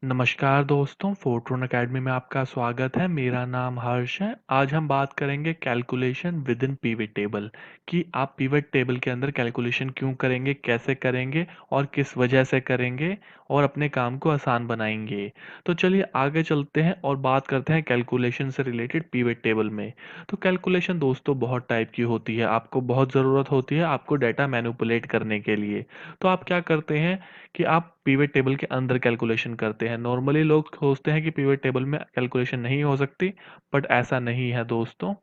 नमस्कार दोस्तों, फोर्ट्रून अकेडमी में आपका स्वागत है। मेरा नाम हर्ष है। आज हम बात करेंगे calculation with in pivot table कि आप पिवट टेबल के अंदर कैलकुलेशन क्यों करेंगे, कैसे करेंगे और किस वजह से करेंगे और अपने काम को आसान बनाएंगे। तो चलिए आगे चलते हैं और बात करते हैं कैलकुलेशन से रिलेटेड पिवट टेबल में। तो कैलकुलेशन दोस्तों बहुत टाइप की होती है। आपको बहुत ज़रूरत होती है आपको डाटा मैनिपुलेट करने के लिए। तो आप क्या करते हैं कि आप पिवट टेबल के अंदर कैलकुलेशन करते हैं। नॉर्मली लोग सोचते हैं कि पिवट टेबल में कैलकुलेशन नहीं हो सकती, बट ऐसा नहीं है दोस्तों।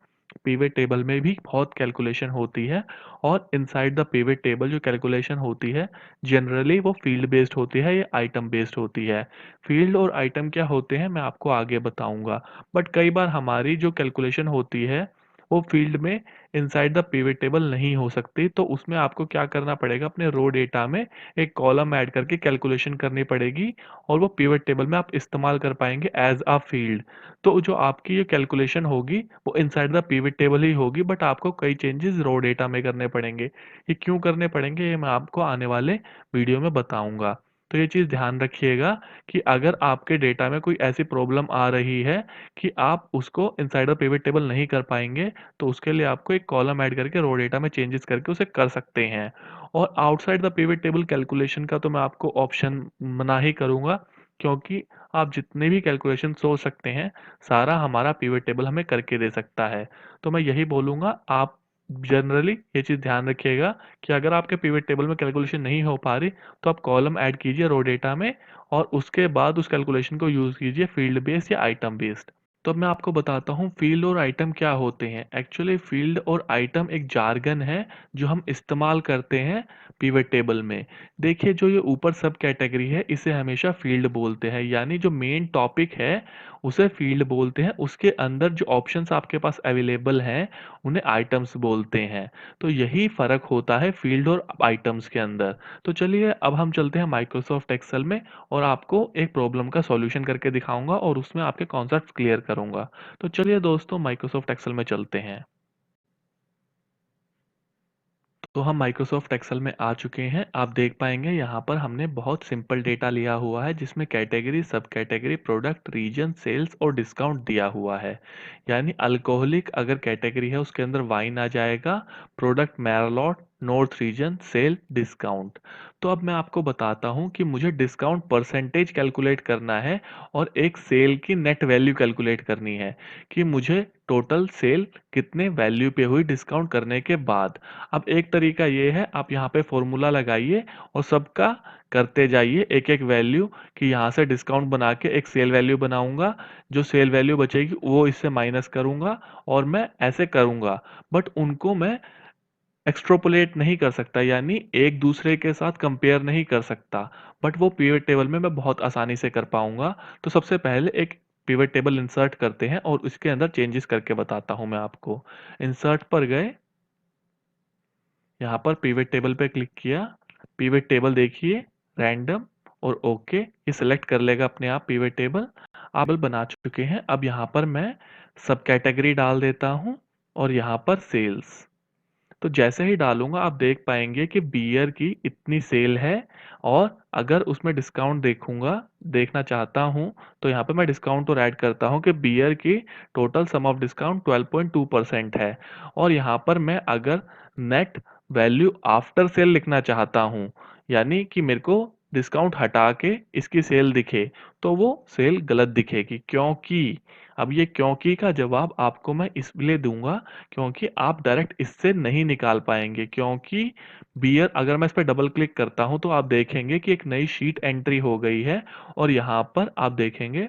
पिवट टेबल में भी बहुत कैलकुलेशन होती है और इनसाइड द पिवट टेबल जो कैलकुलेशन होती है जनरली वो फील्ड बेस्ड होती है या आइटम बेस्ड होती है। फील्ड और आइटम क्या होते हैं मैं आपको आगे बताऊंगा। बट कई बार हमारी जो कैलकुलेशन होती है वो फील्ड में इनसाइड द पिवट टेबल नहीं हो सकती, तो उसमें आपको क्या करना पड़ेगा, अपने रो डेटा में एक कॉलम ऐड करके कैलकुलेशन करनी पड़ेगी और वो पिवट टेबल में आप इस्तेमाल कर पाएंगे एज अ फील्ड। तो जो आपकी ये कैलकुलेशन होगी वो इनसाइड द पिवट टेबल ही होगी, बट आपको कई चेंजेस रो डेटा में करने पड़ेंगे। ये क्यों करने पड़ेंगे ये मैं आपको आने वाले वीडियो में बताऊंगा। तो ये चीज़ ध्यान रखिएगा कि अगर आपके डेटा में कोई ऐसी प्रॉब्लम आ रही है कि आप उसको इनसाइड द पिवट टेबल नहीं कर पाएंगे, तो उसके लिए आपको एक कॉलम ऐड करके रो डेटा में चेंजेस करके उसे कर सकते हैं। और outside the pivot table calculation का तो मैं आपको ऑप्शन मना ही करूंगा, क्योंकि आप जितने भी कैलकुलेशन सोच सकते हैं सारा हमारा पिवट टेबल हमें करके दे सकता है। तो मैं यही बोलूंगा, आप जनरली ये चीज़ ध्यान रखिएगा कि अगर आपके पिवट टेबल में कैलकुलेशन नहीं हो पा रही तो आप कॉलम ऐड कीजिए रो डेटा में और उसके बाद उस कैलकुलेशन को यूज़ कीजिए फील्ड बेस्ड या आइटम बेस्ड। तो अब मैं आपको बताता हूँ फील्ड और आइटम क्या होते हैं। एक्चुअली फील्ड और आइटम एक जार्गन है जो हम इस्तेमाल करते हैं पिवट टेबल में। देखिए जो ये ऊपर सब कैटेगरी है इसे हमेशा फील्ड बोलते हैं, यानी जो मेन टॉपिक है उसे फील्ड बोलते हैं। उसके अंदर जो ऑप्शंस आपके पास अवेलेबल हैं उन्हें आइटम्स बोलते हैं। तो यही फ़र्क होता है फील्ड और आइटम्स के अंदर। तो चलिए अब हम चलते हैं माइक्रोसॉफ्ट एक्सेल में और आपको एक प्रॉब्लम का सॉल्यूशन करके दिखाऊंगा और उसमें आपके कॉन्सेप्ट्स क्लियर करूंगा। तो चलिए दोस्तों माइक्रोसॉफ्ट एक्सेल में चलते हैं। तो हम माइक्रोसॉफ्ट एक्सेल में आ चुके हैं। आप देख पाएंगे यहाँ पर हमने बहुत सिंपल डेटा लिया हुआ है जिसमें कैटेगरी, सब कैटेगरी, प्रोडक्ट, रीजन, सेल्स और डिस्काउंट दिया हुआ है। यानी अल्कोहलिक अगर कैटेगरी है उसके अंदर वाइन आ जाएगा, product Merlot, north region, sale, discount. तो अब मैं आपको बताता हूँ कि मुझे डिस्काउंट परसेंटेज कैलकुलेट करना है और एक सेल की नेट वैल्यू कैलकुलेट करनी है कि मुझे टोटल सेल कितने वैल्यू पे हुई डिस्काउंट करने के बाद। अब एक तरीका ये है, आप यहाँ पे फॉर्मूला लगाइए और सबका करते जाइए एक एक वैल्यू कि यहाँ से डिस्काउंट बना के एक सेल वैल्यू बनाऊंगा। जो सेल वैल्यू बचेगी वो इससे माइनस करूंगा और मैं ऐसे करूंगा। बट उनको मैं एक्सट्रोपोलेट नहीं कर सकता, यानी एक दूसरे के साथ कंपेयर नहीं कर सकता। बट वो पिवट टेबल में मैं बहुत आसानी से कर पाऊंगा। तो सबसे पहले एक पिवट टेबल इंसर्ट करते हैं और उसके अंदर चेंजेस करके बताता हूं मैं आपको। इंसर्ट पर गए, यहाँ पर पिवट टेबल पे क्लिक किया। पिवट टेबल देखिए रैंडम और ओके, ये सिलेक्ट कर लेगा अपने आप पिवट टेबल। आप बना चुके हैं। अब यहाँ पर मैं सब कैटेगरी डाल देता हूँ और यहाँ पर सेल्स। तो जैसे ही डालूंगा आप देख पाएंगे कि बियर की इतनी सेल है। और अगर उसमें डिस्काउंट देखूंगा, देखना चाहता हूं, तो यहाँ पे मैं डिस्काउंट और ऐड करता हूं कि बियर की टोटल सम ऑफ डिस्काउंट 12.2% है। और यहाँ पर मैं अगर नेट वैल्यू आफ्टर सेल लिखना चाहता हूँ, यानी कि मेरे को डिस्काउंट हटा के इसकी सेल दिखे, तो वो सेल गलत दिखेगी। क्योंकि अब ये क्योंकि का जवाब आपको मैं इसलिए दूंगा क्योंकि आप डायरेक्ट इससे नहीं निकाल पाएंगे। क्योंकि बियर अगर मैं इस पर डबल क्लिक करता हूं तो आप देखेंगे कि एक नई शीट एंट्री हो गई है और यहाँ पर आप देखेंगे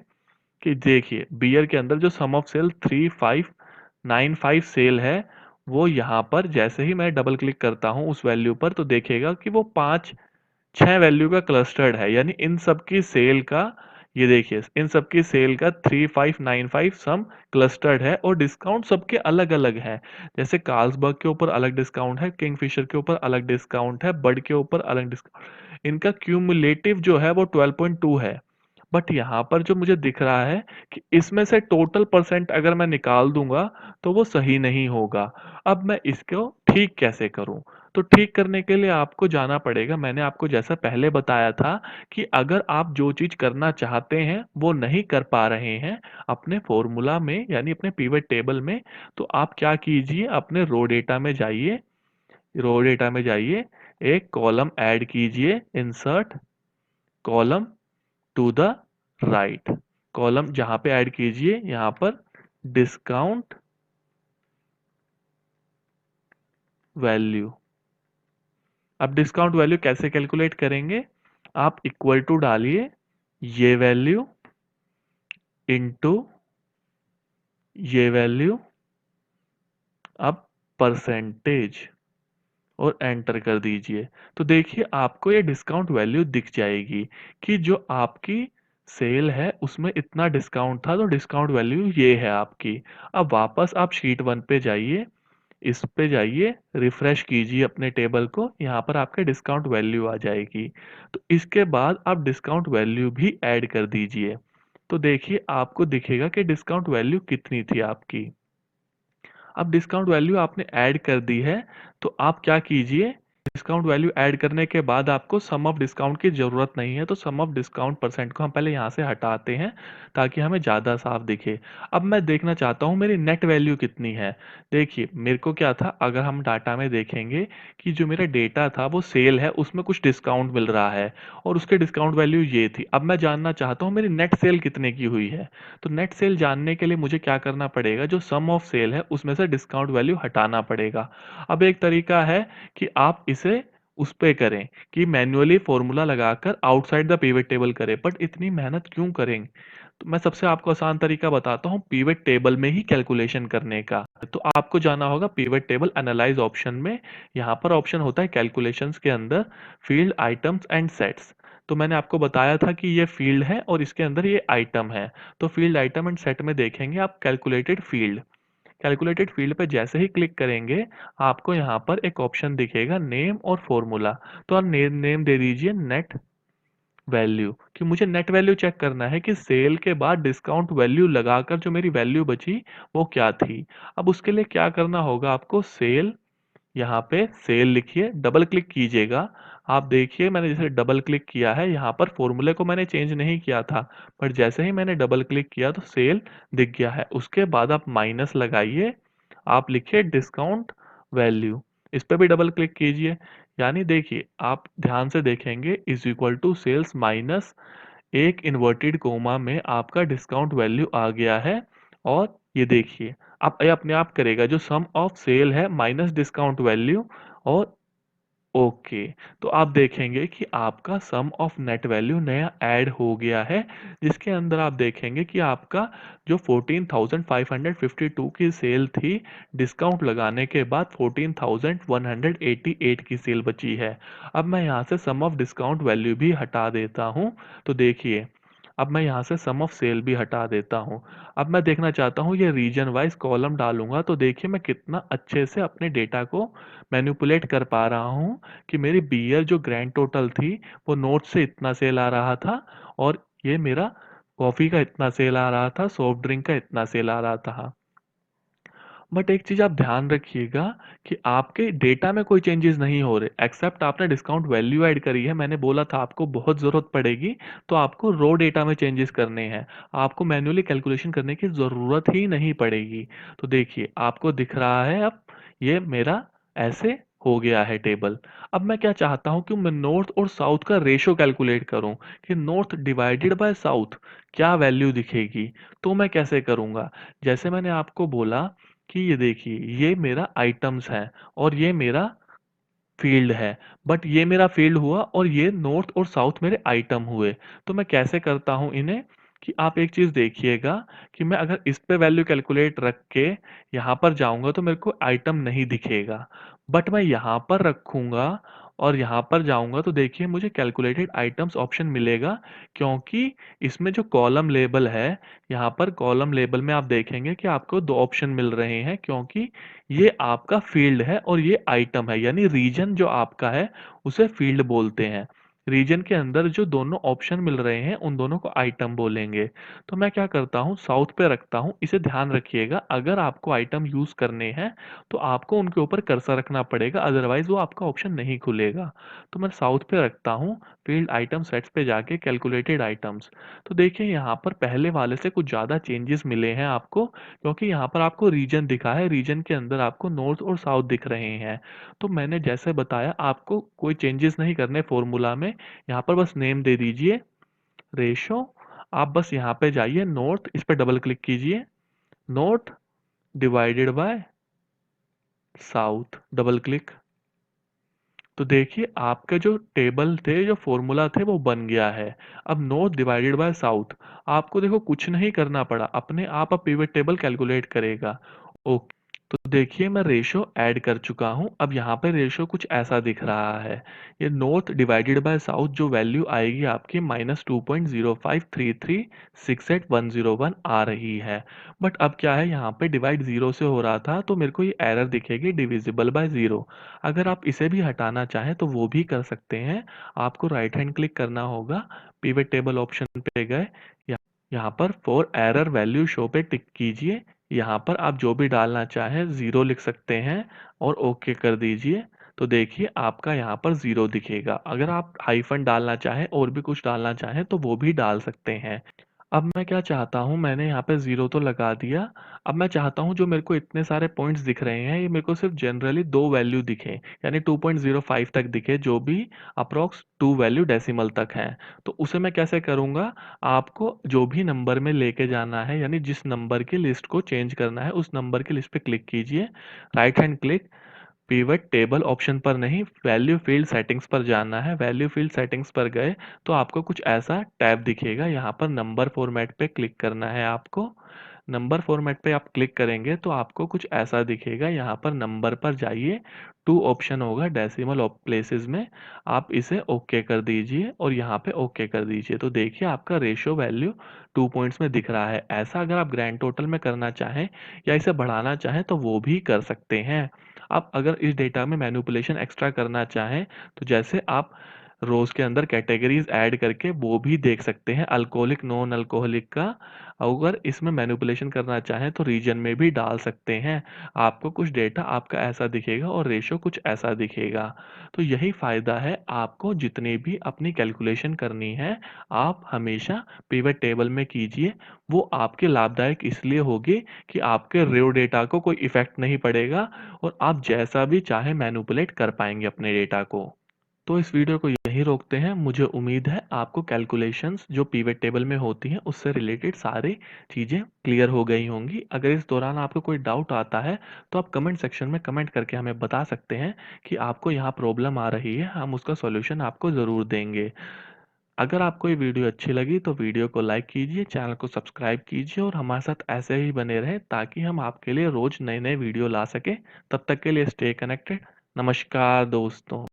कि देखिए बियर के अंदर जो सम ऑफ सेल 3595 सेल है वो यहाँ पर जैसे ही मैं डबल क्लिक करता हूँ उस वैल्यू पर तो देखेगा कि वो 5-6 वैल्यू का क्लस्टर्ड है। यानी इन सब की सेल का, ये देखिए इन सब की सेल का 3595 सम क्लस्टर्ड है और डिस्काउंट सबके अलग अलग है। जैसे कार्ल्सबर्ग के ऊपर अलग डिस्काउंट है, किंगफिशर के ऊपर अलग डिस्काउंट है, बड के ऊपर अलग डिस्काउंट। इनका क्यूमुलेटिव जो है वो 12.2 है। बट यहाँ पर जो मुझे दिख रहा है कि इसमें से टोटल परसेंट अगर मैं निकाल दूंगा तो वो सही नहीं होगा। अब मैं इसको ठीक कैसे करूं? तो ठीक करने के लिए आपको जाना पड़ेगा, मैंने आपको जैसा पहले बताया था कि अगर आप जो चीज़ करना चाहते हैं वो नहीं कर पा रहे हैं अपने फॉर्मूला में यानी अपने पिवट टेबल में, तो आप क्या कीजिए, अपने रो डेटा में जाइए, एक कॉलम ऐड कीजिए, insert column to the right. Column जहां पे ऐड कीजिए, यहां पर डिस्काउंट वैल्यू। अब डिस्काउंट वैल्यू कैसे कैलकुलेट करेंगे? आप इक्वल टू डालिए ये वैल्यू इनटू ये वैल्यू, अब परसेंटेज, और एंटर कर दीजिए। तो देखिए आपको ये डिस्काउंट वैल्यू दिख जाएगी कि जो आपकी सेल है उसमें इतना डिस्काउंट था, तो डिस्काउंट वैल्यू ये है आपकी। अब वापस आप शीट वन पे जाइए, इस पे जाइए, रिफ्रेश कीजिए अपने टेबल को, यहाँ पर आपके डिस्काउंट वैल्यू आ जाएगी। तो इसके बाद आप डिस्काउंट वैल्यू भी ऐड कर दीजिए। तो देखिए आपको दिखेगा कि डिस्काउंट वैल्यू कितनी थी आपकी। अब डिस्काउंट वैल्यू आपने ऐड कर दी है, तो आप क्या कीजिए, डिस्काउंट वैल्यू ऐड करने के बाद आपको सम ऑफ डिस्काउंट की ज़रूरत नहीं है, तो सम ऑफ डिस्काउंट परसेंट को हम पहले यहाँ से हटाते हैं ताकि हमें ज़्यादा साफ दिखे। अब मैं देखना चाहता हूँ मेरी नेट वैल्यू कितनी है। देखिए मेरे को क्या था, अगर हम डाटा में देखेंगे कि जो मेरा डेटा था वो सेल है, उसमें कुछ डिस्काउंट मिल रहा है और उसके डिस्काउंट वैल्यू ये थी। अब मैं जानना चाहता हूँ मेरी नेट सेल कितने की हुई है। तो नेट सेल जानने के लिए मुझे क्या करना पड़ेगा, जो सम ऑफ सेल है उसमें से डिस्काउंट वैल्यू हटाना पड़ेगा। अब एक तरीका है कि आप इसे उस पे करें कि मैन्युअली फॉर्मूला लगाकर आउटसाइड द पिवट टेबल करें, बट इतनी मेहनत क्यों करें? तो मैं सबसे आपको आसान तरीका बताता हूँ पिवट टेबल में ही कैलकुलेशन करने का। तो आपको जाना होगा पिवट टेबल एनालाइज ऑप्शन में, यहाँ पर ऑप्शन होता है कैलकुलेशंस के अंदर फील्ड आइटम्स एंड सेट्स। तो मैंने आपको बताया था कि ये फील्ड है और इसके अंदर ये आइटम है। तो फील्ड आइटम एंड सेट में देखेंगे आप कैलकुलेटेड फील्ड। कैलकुलेटेड फील्ड पे जैसे ही क्लिक करेंगे आपको यहाँ पर एक ऑप्शन दिखेगा नेम और फॉर्मूला। तो आप नेम दे दीजिए नेट वैल्यू, कि मुझे नेट वैल्यू चेक करना है कि सेल के बाद डिस्काउंट वैल्यू लगाकर जो मेरी वैल्यू बची वो क्या थी। अब उसके लिए क्या करना होगा आपको, सेल, यहाँ पे सेल लिखिए, डबल क्लिक कीजिएगा। आप देखिए मैंने जैसे डबल क्लिक किया है, यहाँ पर फॉर्मूले को मैंने चेंज नहीं किया था, पर जैसे ही मैंने डबल क्लिक किया तो सेल दिख गया है। उसके बाद आप माइनस लगाइए, आप लिखिए डिस्काउंट वैल्यू, इस पे भी डबल क्लिक कीजिए। यानी देखिए आप ध्यान से देखेंगे is equal to sales minus एक इन्वर्टेड कोमा में आपका डिस्काउंट वैल्यू आ गया है। और ये देखिए अब ये अपने आप करेगा, जो सम ऑफ सेल है माइनस डिस्काउंट वैल्यू, और ओके। तो आप देखेंगे कि आपका सम ऑफ नेट वैल्यू नया ऐड हो गया है, जिसके अंदर आप देखेंगे कि आपका जो 14,552 की सेल थी, डिस्काउंट लगाने के बाद 14,188 की सेल बची है। अब मैं यहाँ से सम ऑफ डिस्काउंट वैल्यू भी हटा देता हूँ। तो देखिए अब मैं यहाँ से सम ऑफ सेल भी हटा देता हूँ। अब मैं देखना चाहता हूँ ये रीजन वाइज कॉलम डालूंगा, तो देखिए मैं कितना अच्छे से अपने डेटा को मैनिपुलेट कर पा रहा हूँ कि मेरी बीयर जो ग्रैंड टोटल थी वो नोट से इतना सेल आ रहा था, और ये मेरा कॉफ़ी का इतना सेल आ रहा था, सॉफ्ट ड्रिंक का इतना सेल आ रहा था। बट एक चीज़ आप ध्यान रखिएगा कि आपके डेटा में कोई चेंजेस नहीं हो रहे, एक्सेप्ट आपने डिस्काउंट वैल्यू ऐड करी है। मैंने बोला था आपको बहुत ज़रूरत पड़ेगी तो आपको रो डेटा में चेंजेस करने हैं, आपको मैन्युअली कैलकुलेशन करने की ज़रूरत ही नहीं पड़ेगी। तो देखिए आपको दिख रहा है अब ये मेरा ऐसे हो गया है टेबल। अब मैं क्या चाहता हूँ कि मैं नॉर्थ और साउथ का रेशो कैलकुलेट करूँ कि नॉर्थ डिवाइडेड बाय साउथ क्या वैल्यू दिखेगी। तो मैं कैसे करूँगा, जैसे मैंने आपको बोला कि ये देखिए ये मेरा आइटम्स है और ये मेरा फील्ड है, बट ये मेरा फील्ड हुआ और ये नॉर्थ और साउथ मेरे आइटम हुए। तो मैं कैसे करता हूँ इन्हें, कि आप एक चीज़ देखिएगा कि मैं अगर इस पे वैल्यू कैलकुलेट रख के यहाँ पर जाऊंगा तो मेरे को आइटम नहीं दिखेगा, बट मैं यहाँ पर रखूंगा और यहाँ पर जाऊंगा तो देखिए मुझे कैलकुलेटेड आइटम्स ऑप्शन मिलेगा, क्योंकि इसमें जो कॉलम लेबल है, यहाँ पर कॉलम लेबल में आप देखेंगे कि आपको दो ऑप्शन मिल रहे हैं, क्योंकि ये आपका फील्ड है और ये आइटम है, यानी रीजन जो आपका है उसे फील्ड बोलते हैं। रीजन के अंदर जो दोनों ऑप्शन मिल रहे हैं उन दोनों को आइटम बोलेंगे। तो मैं क्या करता हूँ, साउथ पे रखता हूँ। इसे ध्यान रखिएगा, अगर आपको आइटम यूज करने हैं तो आपको उनके ऊपर कर्सर रखना पड़ेगा, अदरवाइज वो आपका ऑप्शन नहीं खुलेगा। तो मैं साउथ पे रखता हूँ, फील्ड आइटम सेट्स पे जाके कैलकुलेटेड आइटम्स। तो देखिए यहाँ पर पहले वाले से कुछ ज़्यादा चेंजेस मिले हैं आपको, क्योंकि यहाँ पर आपको रीजन दिखा है, रीजन के अंदर आपको नॉर्थ और साउथ दिख रहे हैं। तो मैंने जैसे बताया, आपको कोई चेंजेस नहीं करने फॉर्मूला में। यहाँ पर बस नेम दे दीजिए, रेशो। आप बस यहाँ पे जाइए, नॉर्थ, इस पे डबल क्लिक कीजिए, north divided by south, double click. तो देखिए आपके जो टेबल थे, जो फॉर्मूला थे, वो बन गया है। अब नॉर्थ डिवाइडेड बाय साउथ, आपको देखो कुछ नहीं करना पड़ा, अपने आप अब पिवट टेबल कैलकुलेट करेगा। ओके। तो देखिए मैं रेशो ऐड कर चुका हूं। अब यहाँ पे रेशो कुछ ऐसा दिख रहा है। ये नॉर्थ डिवाइडेड बाय साउथ जो वैल्यू आएगी आपकी -2.053368101 आ रही है। बट अब क्या है, यहाँ पे डिवाइड जीरो से हो रहा था तो मेरे को ये एरर दिखेगी, डिविजिबल बाय जीरो। अगर आप इसे भी हटाना चाहें तो वो भी कर सकते हैं। आपको राइट हैंड क्लिक करना होगा, पिवट टेबल ऑप्शन पे गए, यहाँ पर फॉर एरर वैल्यू शो पे टिक कीजिए। यहाँ पर आप जो भी डालना चाहें जीरो लिख सकते हैं और ओके कर दीजिए। तो देखिए आपका यहाँ पर जीरो दिखेगा। अगर आप हाइफन डालना चाहें और भी कुछ डालना चाहें तो वो भी डाल सकते हैं। अब मैं क्या चाहता हूँ, मैंने यहाँ पे ज़ीरो तो लगा दिया। अब मैं चाहता हूँ जो मेरे को इतने सारे पॉइंट्स दिख रहे हैं, ये मेरे को सिर्फ जनरली दो वैल्यू दिखे, यानी 2.05 तक दिखे, जो भी अप्रोक्स टू वैल्यू डेसिमल तक हैं। तो उसे मैं कैसे करूँगा, आपको जो भी नंबर में लेके जाना है, यानी जिस नंबर की लिस्ट को चेंज करना है उस नंबर की लिस्ट पे क्लिक कीजिए, right hand click, pivot table option पर नहीं, वैल्यू फील्ड सेटिंग्स पर जाना है। वैल्यू फील्ड सेटिंग्स पर गए तो आपको कुछ ऐसा टैब दिखेगा, यहाँ पर नंबर फॉर्मेट पे क्लिक करना है आपको। नंबर फॉर्मेट पे आप क्लिक करेंगे तो आपको कुछ ऐसा दिखेगा, यहाँ पर नंबर पर जाइए, टू ऑप्शन होगा डेसिमल प्लेसेस में, आप इसे ओके कर दीजिए और यहाँ पे ओके कर दीजिए। तो देखिए आपका रेशियो वैल्यू 2 पॉइंट्स में दिख रहा है। ऐसा अगर आप ग्रैंड टोटल में करना चाहें या इसे बढ़ाना चाहें तो वो भी कर सकते हैं। आप अगर इस डेटा में मैनिपुलेशन एक्स्ट्रा करना चाहें तो जैसे आप रोज के अंदर कैटेगरीज ऐड करके वो भी देख सकते हैं, अल्कोहलिक नॉन अल्कोहलिक का। अगर इसमें मैनिपुलेशन करना चाहें तो रीजन में भी डाल सकते हैं। आपको कुछ डेटा आपका ऐसा दिखेगा और रेशो कुछ ऐसा दिखेगा। तो यही फायदा है, आपको जितनी भी अपनी कैलकुलेशन करनी है आप हमेशा पिवट टेबल में कीजिए। वो आपके लाभदायक इसलिए होगी कि आपके रो डेटा को कोई इफेक्ट नहीं पड़ेगा और आप जैसा भी चाहे मैनिपुलेट कर पाएंगे अपने डेटा को। तो इस वीडियो को यहीं रोकते हैं। मुझे उम्मीद है आपको कैलकुलेशंस जो पिवट टेबल में होती हैं उससे रिलेटेड सारी चीज़ें क्लियर हो गई होंगी। अगर इस दौरान आपको कोई डाउट आता है तो आप कमेंट सेक्शन में कमेंट करके हमें बता सकते हैं कि आपको यहाँ प्रॉब्लम आ रही है, हम उसका सॉल्यूशन आपको ज़रूर देंगे। अगर आपको ये वीडियो अच्छी लगी तो वीडियो को लाइक कीजिए, चैनल को सब्सक्राइब कीजिए और हमारे साथ ऐसे ही बने रहें ताकि हम आपके लिए रोज़ नए नए वीडियो ला सकें। तब तक के लिए स्टे कनेक्टेड। नमस्कार दोस्तों।